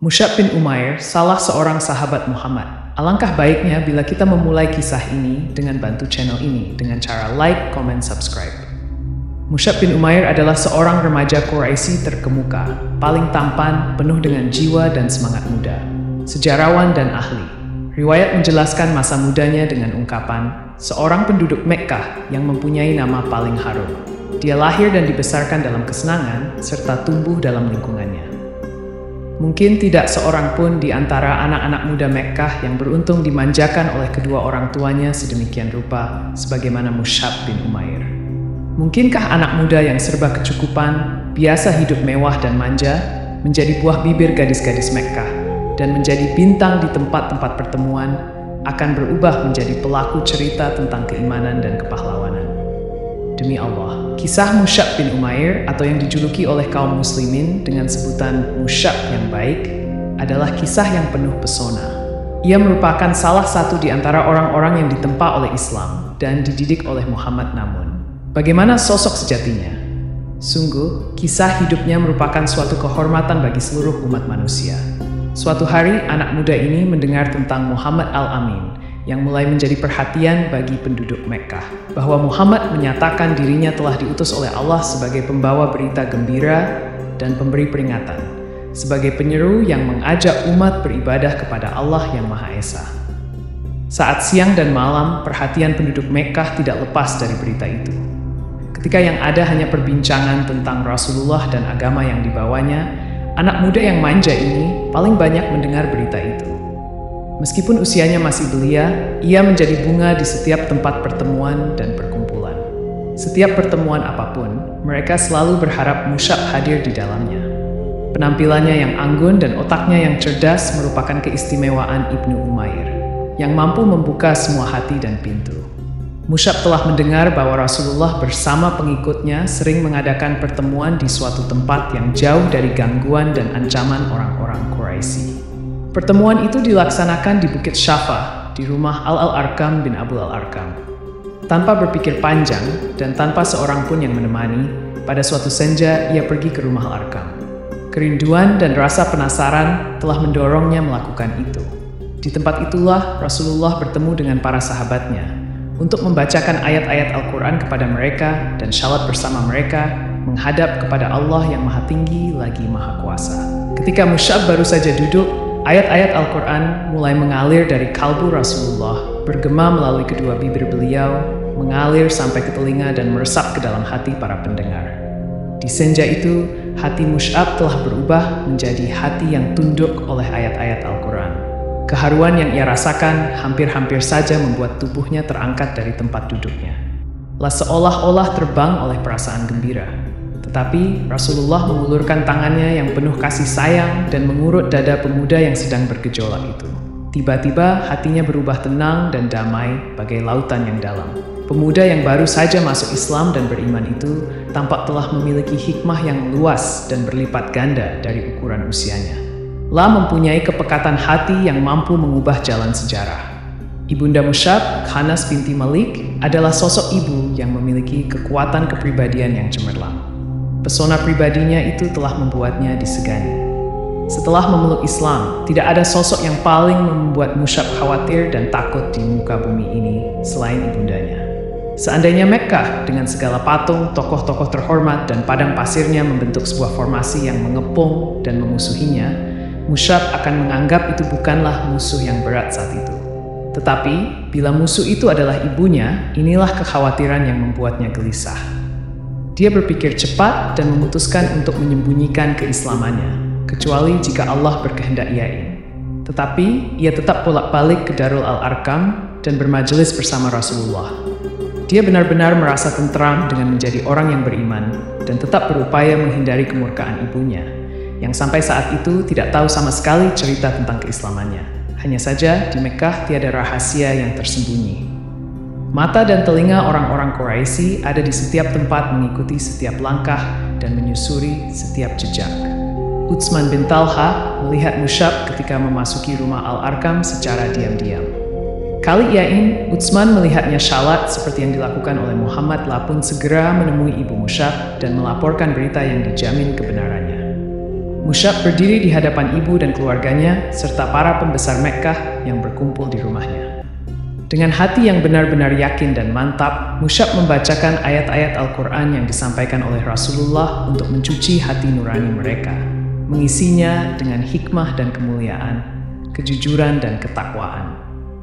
Musyab bin Umair, salah seorang sahabat Muhammad. Alangkah baiknya bila kita memulai kisah ini dengan bantu channel ini dengan cara like, comment, subscribe. Musyab bin Umair adalah seorang remaja Quraisy terkemuka, paling tampan, penuh dengan jiwa dan semangat muda, sejarawan dan ahli. Riwayat menjelaskan masa mudanya dengan ungkapan, seorang penduduk Mekkah yang mempunyai nama paling harum. Dia lahir dan dibesarkan dalam kesenangan, serta tumbuh dalam lingkungannya. Mungkin tidak seorang pun di antara anak-anak muda Mekkah yang beruntung dimanjakan oleh kedua orang tuanya sedemikian rupa sebagaimana Musyab bin Umair. Mungkinkah anak muda yang serba kecukupan, biasa hidup mewah dan manja, menjadi buah bibir gadis-gadis Mekkah dan menjadi bintang di tempat-tempat pertemuan, akan berubah menjadi pelaku cerita tentang keimanan dan kepahlawanan? Demi Allah, kisah Musyab bin Umair atau yang dijuluki oleh kaum muslimin dengan sebutan Musyab yang baik adalah kisah yang penuh pesona. Ia merupakan salah satu di antara orang-orang yang ditempa oleh Islam dan dididik oleh Muhammad. Namun, bagaimana sosok sejatinya? Sungguh, kisah hidupnya merupakan suatu kehormatan bagi seluruh umat manusia. Suatu hari, anak muda ini mendengar tentang Muhammad Al-Amin yang mulai menjadi perhatian bagi penduduk Mekkah, bahwa Muhammad menyatakan dirinya telah diutus oleh Allah sebagai pembawa berita gembira dan pemberi peringatan, sebagai penyeru yang mengajak umat beribadah kepada Allah yang Maha Esa. Saat siang dan malam, perhatian penduduk Mekkah tidak lepas dari berita itu. Ketika yang ada hanya perbincangan tentang Rasulullah dan agama yang dibawanya, anak muda yang manja ini paling banyak mendengar berita itu. Meskipun usianya masih belia, ia menjadi bunga di setiap tempat pertemuan dan perkumpulan. Setiap pertemuan apapun, mereka selalu berharap Musyab hadir di dalamnya. Penampilannya yang anggun dan otaknya yang cerdas merupakan keistimewaan Ibnu Umair, yang mampu membuka semua hati dan pintu. Musyab telah mendengar bahwa Rasulullah bersama pengikutnya sering mengadakan pertemuan di suatu tempat yang jauh dari gangguan dan ancaman orang-orang Quraisy. Pertemuan itu dilaksanakan di Bukit Syafa, di rumah Al-Arkam bin Abdul Al-Arkam. Tanpa berpikir panjang dan tanpa seorang pun yang menemani, pada suatu senja ia pergi ke rumah Al-Arkam. Kerinduan dan rasa penasaran telah mendorongnya melakukan itu. Di tempat itulah Rasulullah bertemu dengan para sahabatnya untuk membacakan ayat-ayat Al-Quran kepada mereka dan syalat bersama mereka menghadap kepada Allah yang Maha Tinggi lagi Maha Kuasa. Ketika Musyab baru saja duduk, ayat-ayat Al-Quran mulai mengalir dari kalbu Rasulullah, bergema melalui kedua bibir beliau, mengalir sampai ke telinga dan meresap ke dalam hati para pendengar. Di senja itu, hati Musyab telah berubah menjadi hati yang tunduk oleh ayat-ayat Al-Quran. Keharuan yang ia rasakan hampir-hampir saja membuat tubuhnya terangkat dari tempat duduknya. Seolah-olah terbang oleh perasaan gembira. Tetapi Rasulullah mengulurkan tangannya yang penuh kasih sayang dan mengurut dada pemuda yang sedang bergejolak itu. Tiba-tiba hatinya berubah tenang dan damai bagai lautan yang dalam. Pemuda yang baru saja masuk Islam dan beriman itu tampak telah memiliki hikmah yang luas dan berlipat ganda dari ukuran usianya. Mempunyai kepekatan hati yang mampu mengubah jalan sejarah. Ibunda Musyab, Khanas binti Malik, adalah sosok ibu yang memiliki kekuatan kepribadian yang cemerlang. Pesona pribadinya itu telah membuatnya disegani. Setelah memeluk Islam, tidak ada sosok yang paling membuat Musyab khawatir dan takut di muka bumi ini selain ibundanya. Seandainya Mekkah dengan segala patung, tokoh-tokoh terhormat dan padang pasirnya membentuk sebuah formasi yang mengepung dan memusuhinya, Musyab akan menganggap itu bukanlah musuh yang berat saat itu. Tetapi, bila musuh itu adalah ibunya, inilah kekhawatiran yang membuatnya gelisah. Dia berpikir cepat dan memutuskan untuk menyembunyikan keislamannya, kecuali jika Allah berkehendak iain. Tetapi, ia tetap bolak-balik ke Darul Al-Arkam dan bermajelis bersama Rasulullah. Dia benar-benar merasa tentram dengan menjadi orang yang beriman dan tetap berupaya menghindari kemurkaan ibunya, yang sampai saat itu tidak tahu sama sekali cerita tentang keislamannya. Hanya saja di Mekkah tiada rahasia yang tersembunyi. Mata dan telinga orang-orang Quraisy ada di setiap tempat mengikuti setiap langkah dan menyusuri setiap jejak. Utsman bin Talha melihat Musyab ketika memasuki rumah Al-Arkam secara diam-diam. Kali iain, Utsman melihatnya syalat seperti yang dilakukan oleh Muhammad, pun segera menemui ibu Musyab dan melaporkan berita yang dijamin kebenarannya. Musyab berdiri di hadapan ibu dan keluarganya, serta para pembesar Mekkah yang berkumpul di rumahnya. Dengan hati yang benar-benar yakin dan mantap, Musyab membacakan ayat-ayat Al-Quran yang disampaikan oleh Rasulullah untuk mencuci hati nurani mereka, mengisinya dengan hikmah dan kemuliaan, kejujuran dan ketakwaan.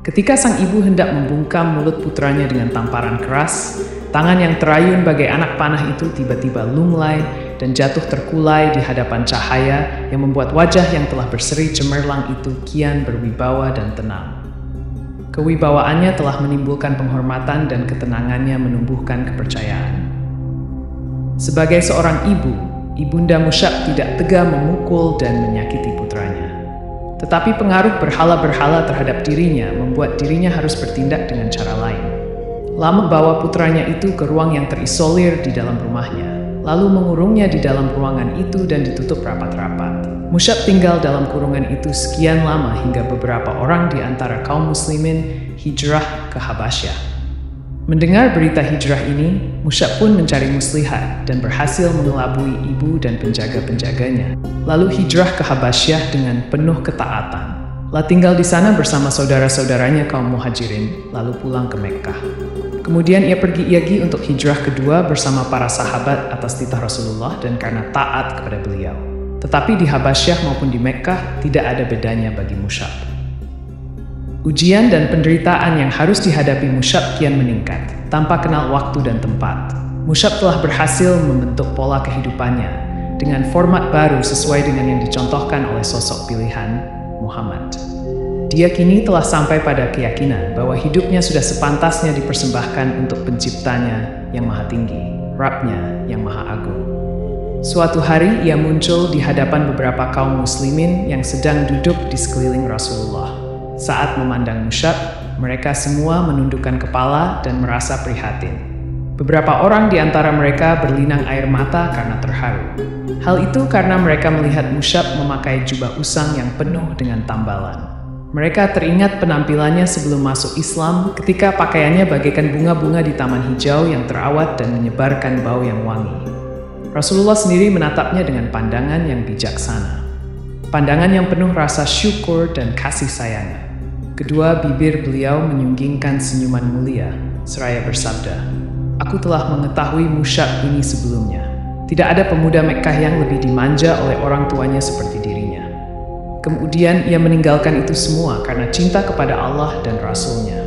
Ketika sang ibu hendak membungkam mulut putranya dengan tamparan keras, tangan yang terayun bagai anak panah itu tiba-tiba lunglai dan jatuh terkulai di hadapan cahaya yang membuat wajah yang telah berseri cemerlang itu kian berwibawa dan tenang. Kewibawaannya telah menimbulkan penghormatan dan ketenangannya menumbuhkan kepercayaan. Sebagai seorang ibu, Ibunda Musyab tidak tega memukul dan menyakiti putranya. Tetapi pengaruh berhala-berhala terhadap dirinya membuat dirinya harus bertindak dengan cara lain. Lam membawa putranya itu ke ruang yang terisolir di dalam rumahnya, lalu mengurungnya di dalam ruangan itu dan ditutup rapat-rapat. Musyab tinggal dalam kurungan itu sekian lama hingga beberapa orang di antara kaum muslimin hijrah ke Habasyah. Mendengar berita hijrah ini, Musyab pun mencari muslihat dan berhasil mengelabui ibu dan penjaga-penjaganya. Lalu hijrah ke Habasyah dengan penuh ketaatan. Lalu tinggal di sana bersama saudara-saudaranya kaum muhajirin, lalu pulang ke Mekkah. Kemudian ia pergi lagi untuk hijrah kedua bersama para sahabat atas titah Rasulullah dan karena taat kepada beliau. Tetapi di Habasyah maupun di Mekkah tidak ada bedanya bagi Musyab. Ujian dan penderitaan yang harus dihadapi Musyab kian meningkat, tanpa kenal waktu dan tempat. Musyab telah berhasil membentuk pola kehidupannya dengan format baru sesuai dengan yang dicontohkan oleh sosok pilihan, Muhammad. Dia kini telah sampai pada keyakinan bahwa hidupnya sudah sepantasnya dipersembahkan untuk penciptanya yang maha tinggi, Rabb-nya yang maha agung. Suatu hari ia muncul di hadapan beberapa kaum muslimin yang sedang duduk di sekeliling Rasulullah. Saat memandang Musyab, mereka semua menundukkan kepala dan merasa prihatin. Beberapa orang di antara mereka berlinang air mata karena terharu. Hal itu karena mereka melihat Musyab memakai jubah usang yang penuh dengan tambalan. Mereka teringat penampilannya sebelum masuk Islam ketika pakaiannya bagaikan bunga-bunga di taman hijau yang terawat dan menyebarkan bau yang wangi. Rasulullah sendiri menatapnya dengan pandangan yang bijaksana. Pandangan yang penuh rasa syukur dan kasih sayang. Kedua bibir beliau menyunggingkan senyuman mulia, seraya bersabda, "Aku telah mengetahui Musyab ini sebelumnya. Tidak ada pemuda Mekkah yang lebih dimanja oleh orang tuanya seperti dirinya." Kemudian ia meninggalkan itu semua karena cinta kepada Allah dan Rasul-Nya.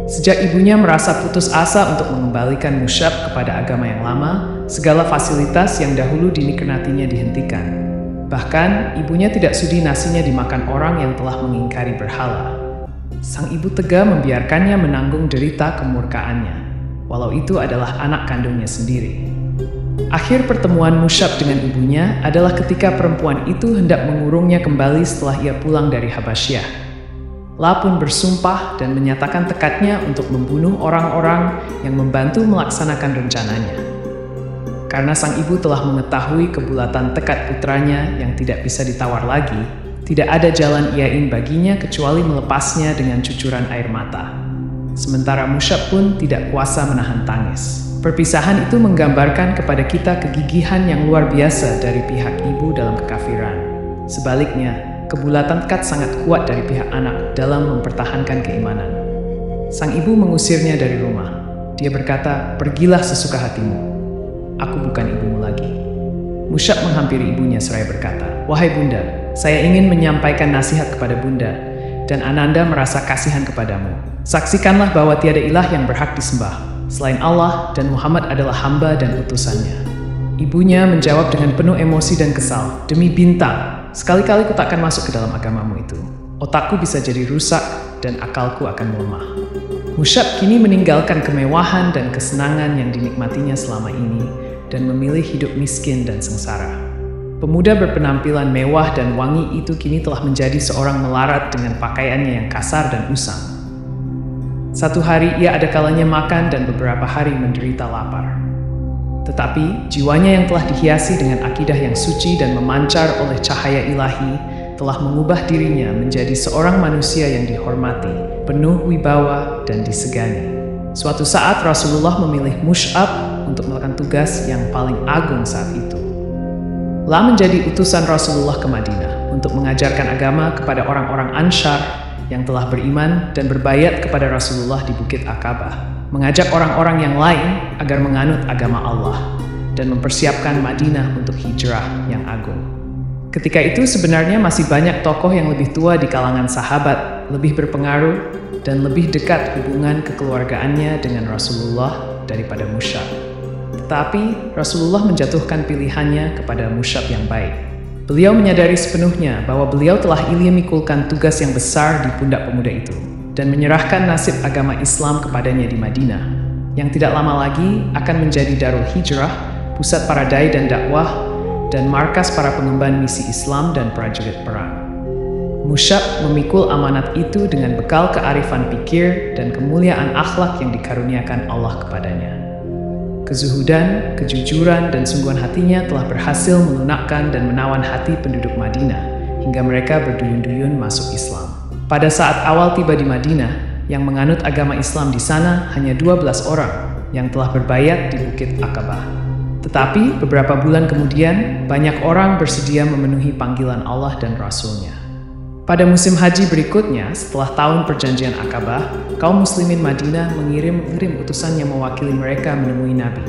Sejak ibunya merasa putus asa untuk mengembalikan Musyab kepada agama yang lama, segala fasilitas yang dahulu dinikmatinya dihentikan. Bahkan, ibunya tidak sudi nasinya dimakan orang yang telah mengingkari berhala. Sang ibu tega membiarkannya menanggung derita kemurkaannya, walau itu adalah anak kandungnya sendiri. Akhir pertemuan Musyab dengan ibunya adalah ketika perempuan itu hendak mengurungnya kembali setelah ia pulang dari Habasyah. La pun bersumpah dan menyatakan tekadnya untuk membunuh orang-orang yang membantu melaksanakan rencananya. Karena sang ibu telah mengetahui kebulatan tekad putranya yang tidak bisa ditawar lagi, tidak ada jalan iain baginya kecuali melepasnya dengan cucuran air mata. Sementara Musyab pun tidak kuasa menahan tangis. Perpisahan itu menggambarkan kepada kita kegigihan yang luar biasa dari pihak ibu dalam kekafiran. Sebaliknya, kebulatan tekad sangat kuat dari pihak anak dalam mempertahankan keimanan. Sang ibu mengusirnya dari rumah. Dia berkata, "Pergilah sesuka hatimu. Aku bukan ibumu lagi." Musyab menghampiri ibunya seraya berkata, "Wahai bunda, saya ingin menyampaikan nasihat kepada bunda, dan Ananda merasa kasihan kepadamu. Saksikanlah bahwa tiada ilah yang berhak disembah selain Allah dan Muhammad adalah hamba dan utusannya." Ibunya menjawab dengan penuh emosi dan kesal, "Demi bintang, sekali-kali ku takkan masuk ke dalam agamamu itu. Otakku bisa jadi rusak dan akalku akan melemah." Musyab kini meninggalkan kemewahan dan kesenangan yang dinikmatinya selama ini dan memilih hidup miskin dan sengsara. Pemuda berpenampilan mewah dan wangi itu kini telah menjadi seorang melarat dengan pakaiannya yang kasar dan usang. Satu hari ia ada kalanya makan dan beberapa hari menderita lapar. Tetapi jiwanya yang telah dihiasi dengan akidah yang suci dan memancar oleh cahaya ilahi telah mengubah dirinya menjadi seorang manusia yang dihormati, penuh wibawa dan disegani. Suatu saat Rasulullah memilih Musyab untuk melakukan tugas yang paling agung saat itu. La menjadi utusan Rasulullah ke Madinah untuk mengajarkan agama kepada orang-orang Ansyar yang telah beriman dan berbayat kepada Rasulullah di Bukit Aqabah, mengajak orang-orang yang lain agar menganut agama Allah dan mempersiapkan Madinah untuk hijrah yang agung. Ketika itu sebenarnya masih banyak tokoh yang lebih tua di kalangan sahabat, lebih berpengaruh dan lebih dekat hubungan kekeluargaannya dengan Rasulullah daripada Musyab. Tetapi Rasulullah menjatuhkan pilihannya kepada Musyab yang baik. Beliau menyadari sepenuhnya bahwa beliau telah memikulkan tugas yang besar di pundak pemuda itu dan menyerahkan nasib agama Islam kepadanya di Madinah, yang tidak lama lagi akan menjadi Darul Hijrah, pusat para dai dan dakwah, dan markas para pengemban misi Islam dan prajurit perang. Musyab memikul amanat itu dengan bekal kearifan pikir dan kemuliaan akhlak yang dikaruniakan Allah kepadanya. Kezuhudan, kejujuran, dan sungguhan hatinya telah berhasil melunakkan dan menawan hati penduduk Madinah hingga mereka berduyun-duyun masuk Islam. Pada saat awal tiba di Madinah, yang menganut agama Islam di sana hanya 12 orang yang telah berbayat di Bukit Aqabah. Tetapi beberapa bulan kemudian, banyak orang bersedia memenuhi panggilan Allah dan Rasul-Nya. Pada musim haji berikutnya, setelah tahun perjanjian Aqabah, kaum muslimin Madinah mengirim utusan yang mewakili mereka menemui Nabi.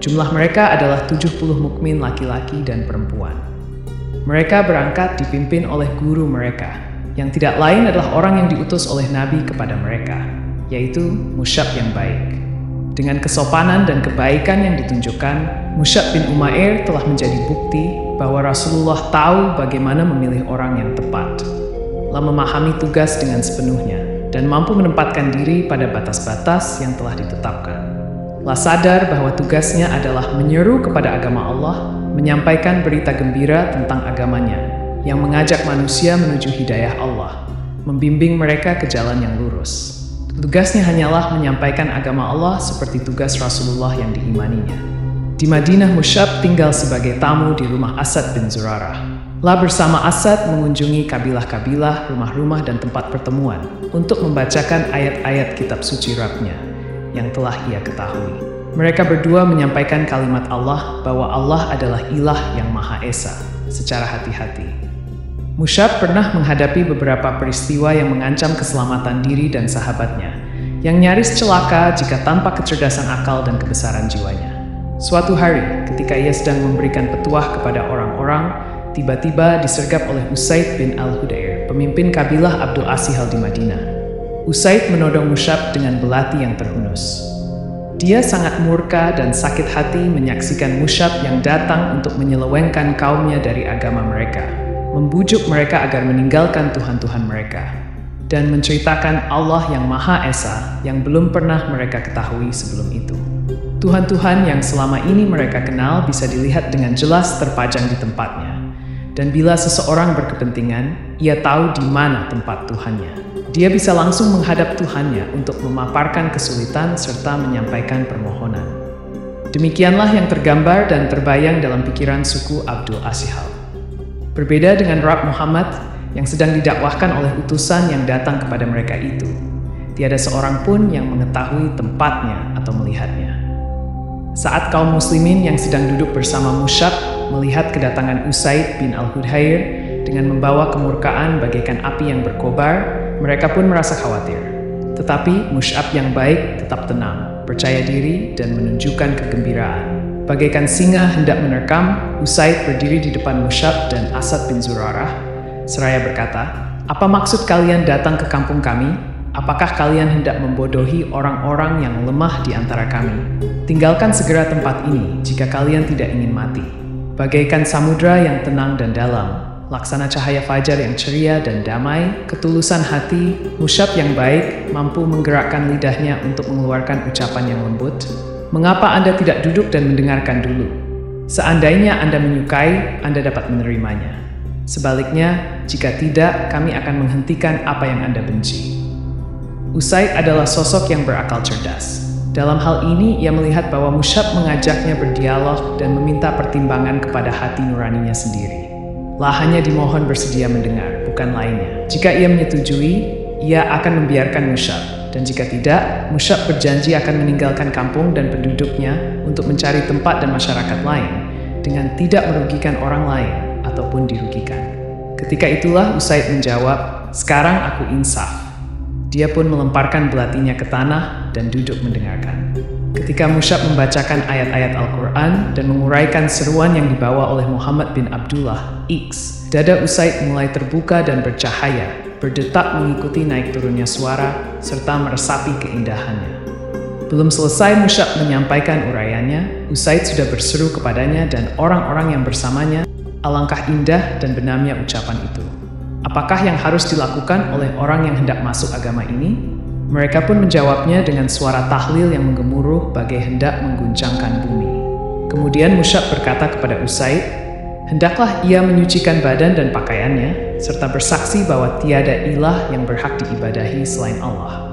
Jumlah mereka adalah 70 mukmin laki-laki dan perempuan. Mereka berangkat dipimpin oleh guru mereka, yang tidak lain adalah orang yang diutus oleh Nabi kepada mereka, yaitu Musyab yang baik. Dengan kesopanan dan kebaikan yang ditunjukkan, Musyab bin Umair telah menjadi bukti bahwa Rasulullah tahu bagaimana memilih orang yang tepat, telah memahami tugas dengan sepenuhnya, dan mampu menempatkan diri pada batas-batas yang telah ditetapkan. Telah sadar bahwa tugasnya adalah menyeru kepada agama Allah, menyampaikan berita gembira tentang agamanya, yang mengajak manusia menuju hidayah Allah, membimbing mereka ke jalan yang lurus. Tugasnya hanyalah menyampaikan agama Allah seperti tugas Rasulullah yang diimaninya. Di Madinah, Musyab tinggal sebagai tamu di rumah Asad bin Zurarah. La bersama Asad mengunjungi kabilah-kabilah, rumah-rumah, dan tempat pertemuan untuk membacakan ayat-ayat kitab suci Rabb-Nya yang telah ia ketahui. Mereka berdua menyampaikan kalimat Allah bahwa Allah adalah Ilah yang Maha Esa secara hati-hati. Musyab pernah menghadapi beberapa peristiwa yang mengancam keselamatan diri dan sahabatnya, yang nyaris celaka jika tanpa kecerdasan akal dan kebesaran jiwanya. Suatu hari, ketika ia sedang memberikan petuah kepada orang-orang, tiba-tiba disergap oleh Usaid bin Al-Hudair, pemimpin kabilah Abdul Asihal di Madinah. Usaid menodong Musyab dengan belati yang terhunus. Dia sangat murka dan sakit hati menyaksikan Musyab yang datang untuk menyelewengkan kaumnya dari agama mereka, membujuk mereka agar meninggalkan Tuhan-Tuhan mereka, dan menceritakan Allah yang Maha Esa yang belum pernah mereka ketahui sebelum itu. Tuhan-Tuhan yang selama ini mereka kenal bisa dilihat dengan jelas terpajang di tempatnya, dan bila seseorang berkepentingan, ia tahu di mana tempat Tuhannya. Dia bisa langsung menghadap Tuhannya untuk memaparkan kesulitan serta menyampaikan permohonan. Demikianlah yang tergambar dan terbayang dalam pikiran suku Abdul Asihal. Berbeda dengan Rabb Muhammad yang sedang didakwahkan oleh utusan yang datang kepada mereka itu, tiada seorang pun yang mengetahui tempatnya atau melihatnya. Saat kaum muslimin yang sedang duduk bersama Musyab melihat kedatangan Usaid bin Al-Hudair dengan membawa kemurkaan bagaikan api yang berkobar, mereka pun merasa khawatir. Tetapi Musyab yang baik tetap tenang, percaya diri, dan menunjukkan kegembiraan. Bagaikan singa hendak menerkam, Usaid berdiri di depan Musyab dan Asad bin Zurarah, seraya berkata, "Apa maksud kalian datang ke kampung kami? Apakah kalian hendak membodohi orang-orang yang lemah di antara kami? Tinggalkan segera tempat ini jika kalian tidak ingin mati." Bagaikan samudra yang tenang dan dalam, laksana cahaya fajar yang ceria dan damai, ketulusan hati, Musyab yang baik mampu menggerakkan lidahnya untuk mengeluarkan ucapan yang lembut. "Mengapa Anda tidak duduk dan mendengarkan dulu? Seandainya Anda menyukai, Anda dapat menerimanya. Sebaliknya, jika tidak, kami akan menghentikan apa yang Anda benci." Usaid adalah sosok yang berakal cerdas. Dalam hal ini, ia melihat bahwa Musyab mengajaknya berdialog dan meminta pertimbangan kepada hati nuraninya sendiri. La hanya dimohon bersedia mendengar, bukan lainnya. Jika ia menyetujui, ia akan membiarkan Musyab. Dan jika tidak, Musyab berjanji akan meninggalkan kampung dan penduduknya untuk mencari tempat dan masyarakat lain, dengan tidak merugikan orang lain ataupun dirugikan. Ketika itulah Usaid menjawab, "Sekarang aku insaf." Dia pun melemparkan belatinya ke tanah dan duduk mendengarkan. Ketika Musyab membacakan ayat-ayat Al-Quran dan menguraikan seruan yang dibawa oleh Muhammad bin Abdullah, X, dada Usaid mulai terbuka dan bercahaya, berdetak mengikuti naik turunnya suara, serta meresapi keindahannya. Belum selesai Musyab menyampaikan uraiannya, Usaid sudah berseru kepadanya dan orang-orang yang bersamanya, alangkah indah dan benamnya ucapan itu. Apakah yang harus dilakukan oleh orang yang hendak masuk agama ini? Mereka pun menjawabnya dengan suara tahlil yang menggemuruh bagai hendak mengguncangkan bumi. Kemudian Musyab berkata kepada Usaid, hendaklah ia menyucikan badan dan pakaiannya, serta bersaksi bahwa tiada ilah yang berhak diibadahi selain Allah.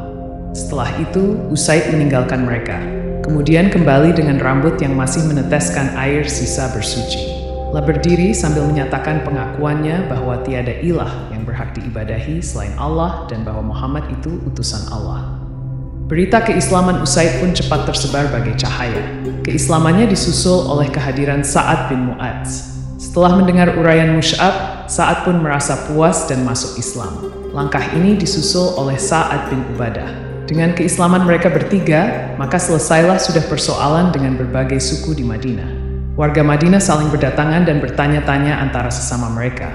Setelah itu, Usaid meninggalkan mereka, kemudian kembali dengan rambut yang masih meneteskan air sisa bersuci. Lalu berdiri sambil menyatakan pengakuannya bahwa tiada ilah yang berhak diibadahi selain Allah dan bahwa Muhammad itu utusan Allah. Berita keislaman Usaid pun cepat tersebar bagai cahaya. Keislamannya disusul oleh kehadiran Sa'ad bin Mu'adz. Setelah mendengar uraian Musyab, Sa'ad pun merasa puas dan masuk Islam. Langkah ini disusul oleh Sa'ad bin Ubadah. Dengan keislaman mereka bertiga, maka selesailah sudah persoalan dengan berbagai suku di Madinah. Warga Madinah saling berdatangan dan bertanya-tanya antara sesama mereka.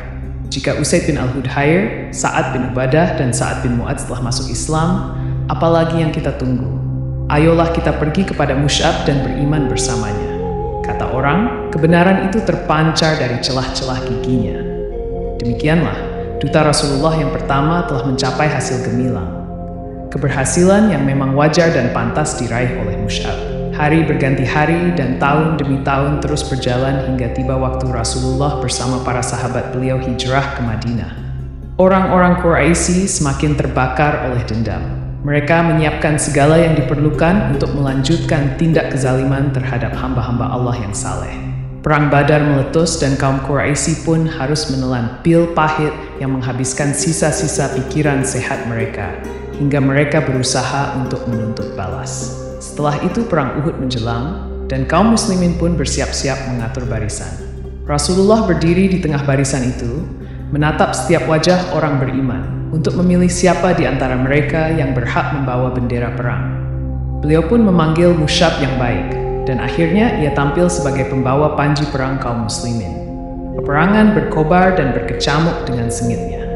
Jika Usaid bin Al-Hudhair, Sa'ad bin Ubadah, dan Sa'ad bin Mu'adz telah masuk Islam, apalagi yang kita tunggu? Ayolah kita pergi kepada Musyab dan beriman bersamanya. Kata orang, kebenaran itu terpancar dari celah-celah giginya. Demikianlah, duta Rasulullah yang pertama telah mencapai hasil gemilang. Keberhasilan yang memang wajar dan pantas diraih oleh Musyab. Hari berganti hari dan tahun demi tahun terus berjalan hingga tiba waktu Rasulullah bersama para sahabat beliau hijrah ke Madinah. Orang-orang Quraisy semakin terbakar oleh dendam. Mereka menyiapkan segala yang diperlukan untuk melanjutkan tindak kezaliman terhadap hamba-hamba Allah yang saleh. Perang Badar meletus dan kaum Quraisy pun harus menelan pil pahit yang menghabiskan sisa-sisa pikiran sehat mereka, hingga mereka berusaha untuk menuntut balas. Setelah itu perang Uhud menjelang, dan kaum muslimin pun bersiap-siap mengatur barisan. Rasulullah berdiri di tengah barisan itu, menatap setiap wajah orang beriman, untuk memilih siapa di antara mereka yang berhak membawa bendera perang. Beliau pun memanggil Musyab yang baik, dan akhirnya ia tampil sebagai pembawa panji perang kaum muslimin. Peperangan berkobar dan berkecamuk dengan sengitnya.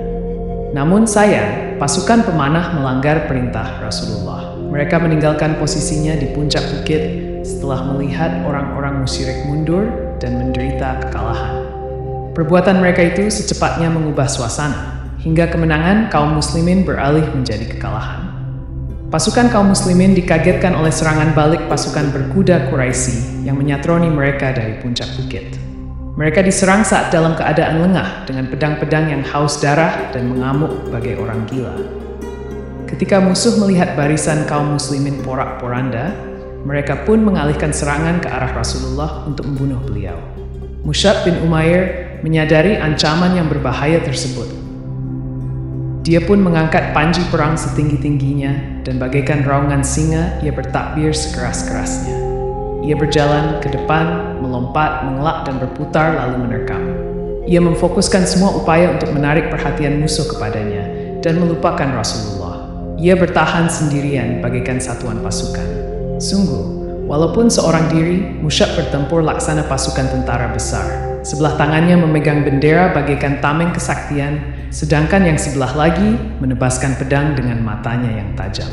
Namun sayang, pasukan pemanah melanggar perintah Rasulullah. Mereka meninggalkan posisinya di puncak bukit setelah melihat orang-orang musyrik mundur dan menderita kekalahan. Perbuatan mereka itu secepatnya mengubah suasana, hingga kemenangan kaum muslimin beralih menjadi kekalahan. Pasukan kaum muslimin dikagetkan oleh serangan balik pasukan berkuda Quraisy yang menyatroni mereka dari puncak bukit. Mereka diserang saat dalam keadaan lengah dengan pedang-pedang yang haus darah dan mengamuk bagai orang gila. Ketika musuh melihat barisan kaum muslimin porak-poranda, mereka pun mengalihkan serangan ke arah Rasulullah untuk membunuh beliau. Musyab bin Umair menyadari ancaman yang berbahaya tersebut. Dia pun mengangkat panji perang setinggi-tingginya dan bagaikan raungan singa, ia bertakbir sekeras-kerasnya. Ia berjalan ke depan, melompat, mengelak dan berputar lalu menerkam. Ia memfokuskan semua upaya untuk menarik perhatian musuh kepadanya dan melupakan Rasulullah. Ia bertahan sendirian bagaikan satuan pasukan. Sungguh, walaupun seorang diri, Musyab bertempur laksana pasukan tentara besar. Sebelah tangannya memegang bendera bagaikan tameng kesaktian, sedangkan yang sebelah lagi menebaskan pedang dengan matanya yang tajam.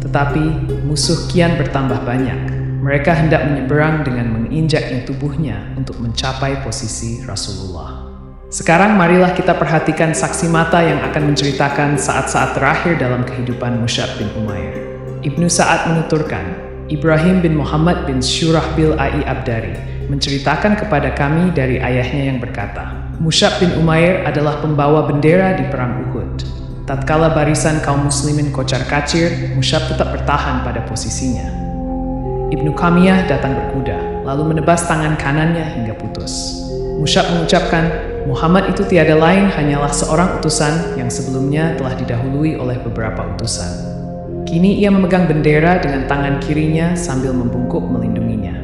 Tetapi, musuh kian bertambah banyak. Mereka hendak menyeberang dengan menginjaknya tubuhnya untuk mencapai posisi Rasulullah. Sekarang marilah kita perhatikan saksi mata yang akan menceritakan saat-saat terakhir dalam kehidupan Musyab bin Umair. Ibnu Sa'ad menuturkan, Ibrahim bin Muhammad bin Syurahbil Ai Abdari menceritakan kepada kami dari ayahnya yang berkata, Musyab bin Umair adalah pembawa bendera di perang Uhud. Tatkala barisan kaum muslimin kocar-kacir, Musyab tetap bertahan pada posisinya. Ibnu Kamiyah datang berkuda, lalu menebas tangan kanannya hingga putus. Musyab mengucapkan, Muhammad itu tiada lain hanyalah seorang utusan yang sebelumnya telah didahului oleh beberapa utusan. Kini ia memegang bendera dengan tangan kirinya sambil membungkuk melindunginya.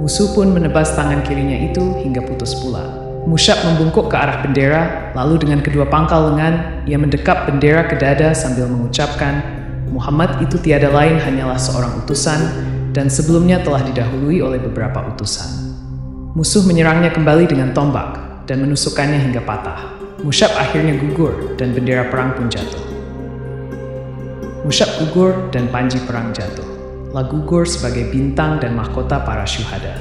Musuh pun menebas tangan kirinya itu hingga putus pula. Musyab membungkuk ke arah bendera, lalu dengan kedua pangkal lengan, ia mendekap bendera ke dada sambil mengucapkan, Muhammad itu tiada lain hanyalah seorang utusan, dan sebelumnya telah didahului oleh beberapa utusan. Musuh menyerangnya kembali dengan tombak, dan menusukkannya hingga patah. Musyab akhirnya gugur, dan bendera perang pun jatuh. Musyab gugur, dan panji perang jatuh. Gugur sebagai bintang dan mahkota para syuhada.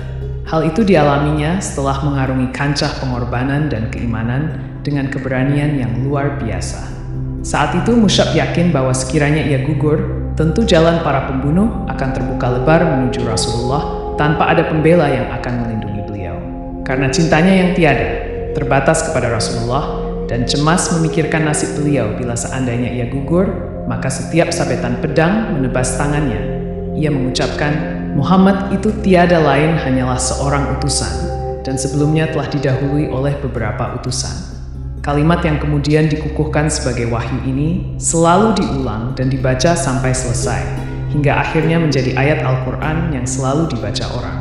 Hal itu dialaminya setelah mengarungi kancah pengorbanan dan keimanan dengan keberanian yang luar biasa. Saat itu Musyab yakin bahwa sekiranya ia gugur, tentu jalan para pembunuh akan terbuka lebar menuju Rasulullah tanpa ada pembela yang akan melindungi beliau. Karena cintanya yang tiada, terbatas kepada Rasulullah, dan cemas memikirkan nasib beliau bila seandainya ia gugur, maka setiap sabetan pedang menebas tangannya. Ia mengucapkan, Muhammad itu tiada lain hanyalah seorang utusan, dan sebelumnya telah didahului oleh beberapa utusan. Kalimat yang kemudian dikukuhkan sebagai wahyu ini selalu diulang dan dibaca sampai selesai, hingga akhirnya menjadi ayat Al-Quran yang selalu dibaca orang.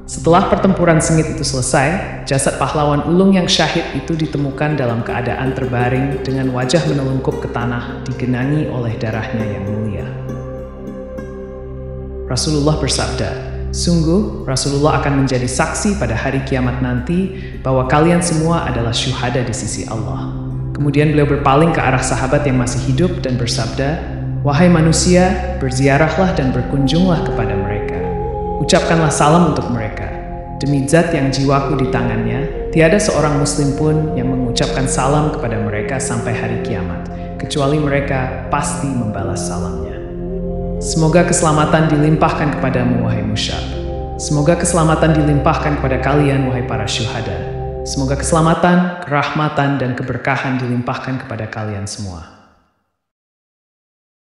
Setelah pertempuran sengit itu selesai, jasad pahlawan ulung yang syahid itu ditemukan dalam keadaan terbaring dengan wajah menelungkup ke tanah digenangi oleh darahnya yang mulia. Rasulullah bersabda, sungguh Rasulullah akan menjadi saksi pada hari kiamat nanti bahwa kalian semua adalah syuhada di sisi Allah. Kemudian beliau berpaling ke arah sahabat yang masih hidup dan bersabda, wahai manusia, berziarahlah dan berkunjunglah kepada mereka. Ucapkanlah salam untuk mereka. Demi zat yang jiwaku di tangannya, tiada seorang muslim pun yang mengucapkan salam kepada mereka sampai hari kiamat, kecuali mereka pasti membalas salamnya. Semoga keselamatan dilimpahkan kepadamu, wahai Musyab. Semoga keselamatan dilimpahkan kepada kalian, wahai para syuhada. Semoga keselamatan, kerahmatan, dan keberkahan dilimpahkan kepada kalian semua.